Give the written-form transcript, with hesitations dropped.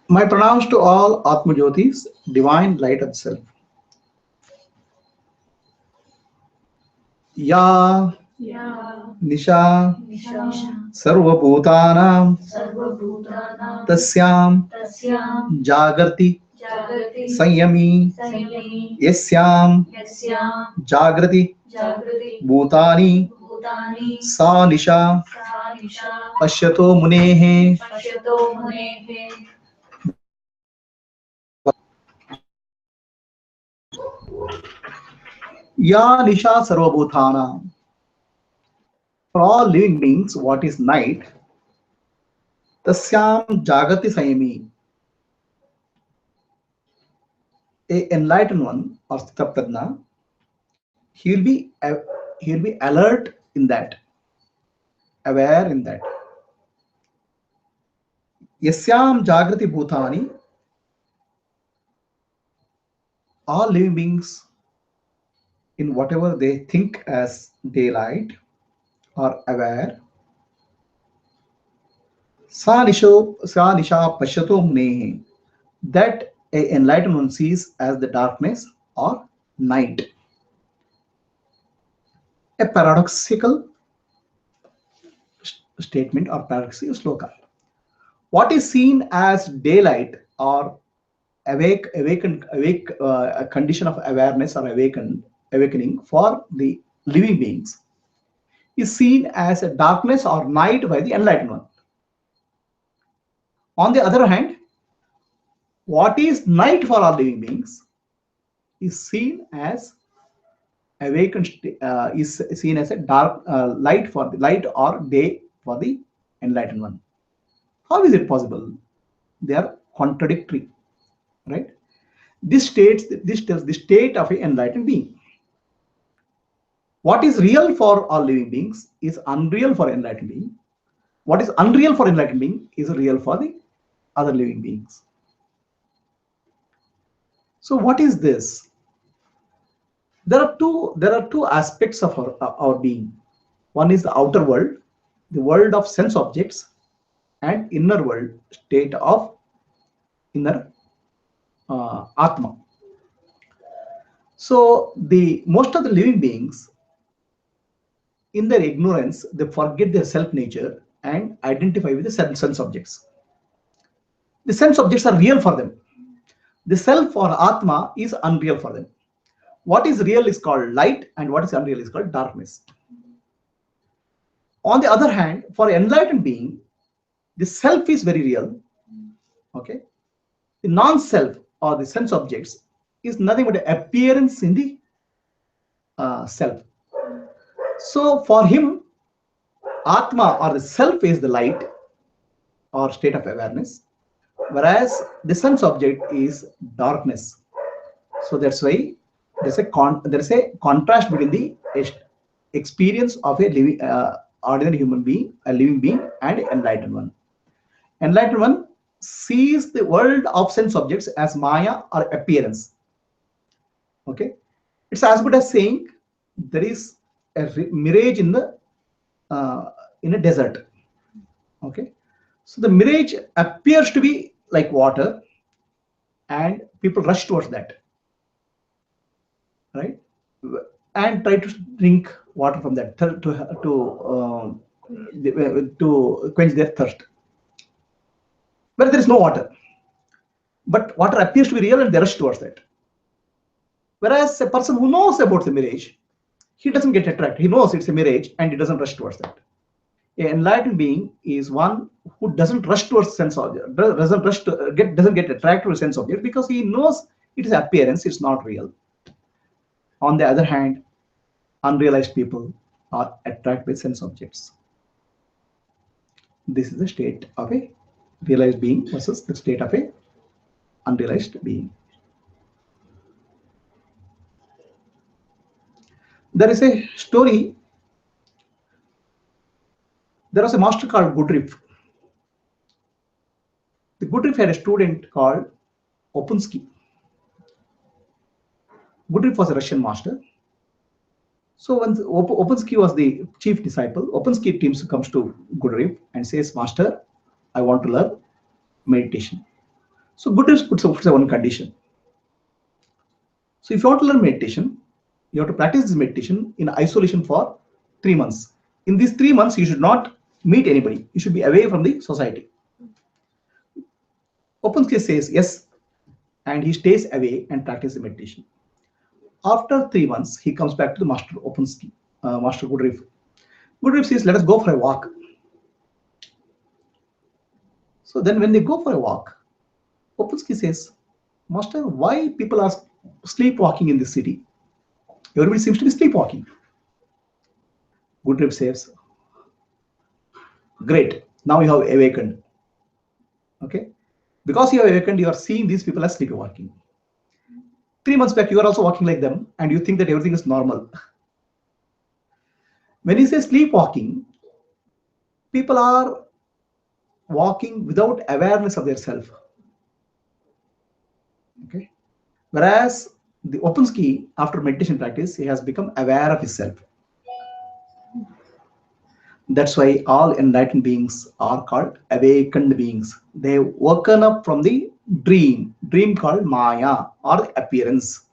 My pronouns to all Atmajyotis, divine light of self. Ya या Nisha निशा Sarvabhutanam सर्वभूतानां Tasyam तस्यां Jagrati जागृति Sanyami संयमी Yasyam यस्यां Jagrati जागृति Bhutani भूतानि Sa Nisha सा निशा Pashyato Munehe. पश्यतो मुनेः Ya Nisha Sarvabhutanam. For all living beings, what is night? Tasyam Jagati Sayami. A enlightened one or Sthitapradna, he'll be alert in that, aware in that. Yasyam Jagrati Bhutani, all living beings in whatever they think as daylight are aware. Sa Nisha Pashyato Munehe, that a enlightened one sees as the darkness or night. A paradoxical statement or paradoxical sloka. What is seen as daylight or a condition of awareness or awakening for the living beings is seen as a darkness or night by the enlightened one. On the other hand, what is night for all living beings is seen as awakened is seen as a dark light for the light or day for the enlightened one. How is it possible? They are contradictory, right? This tells the state of an enlightened being. What is real for all living beings is unreal for enlightened being. What is unreal for enlightened being is real for the other living beings. So what is this? There are two aspects of our being. One is the outer world, the world of sense objects, and inner world, state of inner Atma. So the most of the living beings, in their ignorance, they forget their self nature and identify with the sense objects. The sense objects are real for them. The self or Atma is unreal for them. What is real is called light, and what is unreal is called darkness. On the other hand, for enlightened being, the self is very real. Okay, the non-self or the sense objects is nothing but an appearance in the self. So for him, Atma or the self is the light or state of awareness, whereas the sense object is darkness. So that's why there's a contrast between the experience of a living ordinary human being, a living being, and enlightened one. Enlightened one sees the world of sense objects as Maya or appearance. Okay, it's as good as saying there is a mirage in a desert. Okay, so the mirage appears to be like water, and people rush towards that, right? And try to drink water from that to quench their thirst. But there is no water, but water appears to be real, and they rush towards that. Whereas a person who knows about the mirage, he doesn't get attracted. He knows it's a mirage, and he doesn't rush towards that. An enlightened being is one who doesn't rush towards sense object, doesn't get attracted to sense object because he knows it is appearance, it's not real. On the other hand, unrealized people are attracted by sense objects. This is the state of a realized being versus the state of a unrealized being. There is a story. There was a master called Goodriff. The Goodriff had a student called Opunsky. Goodriff was a Russian master. So when Opunsky was the chief disciple, Opunsky comes to Goodriff and says, "Master, I want to learn meditation." So Gurudev puts one condition. So if you want to learn meditation, you have to practice this meditation in isolation for 3 months. In these 3 months, you should not meet anybody. You should be away from the society. Opensky says yes, and he stays away and practices meditation. After 3 months, he comes back to the Master Opensky, Master Gurudev. Gurudev says, "Let us go for a walk." So then, when they go for a walk, Opensky says, "Master, why people are sleepwalking in this city? Everybody seems to be sleepwalking." Gurudev says, "Great, now you have awakened. Okay, because you have awakened, you are seeing these people as sleepwalking. 3 months back, you are also walking like them, and you think that everything is normal." When he says sleepwalking, people are walking without awareness of their self. Okay, whereas the Opensky, after meditation practice, he has become aware of himself. That's why all enlightened beings are called awakened beings. They've woken up from the dream called Maya or appearance.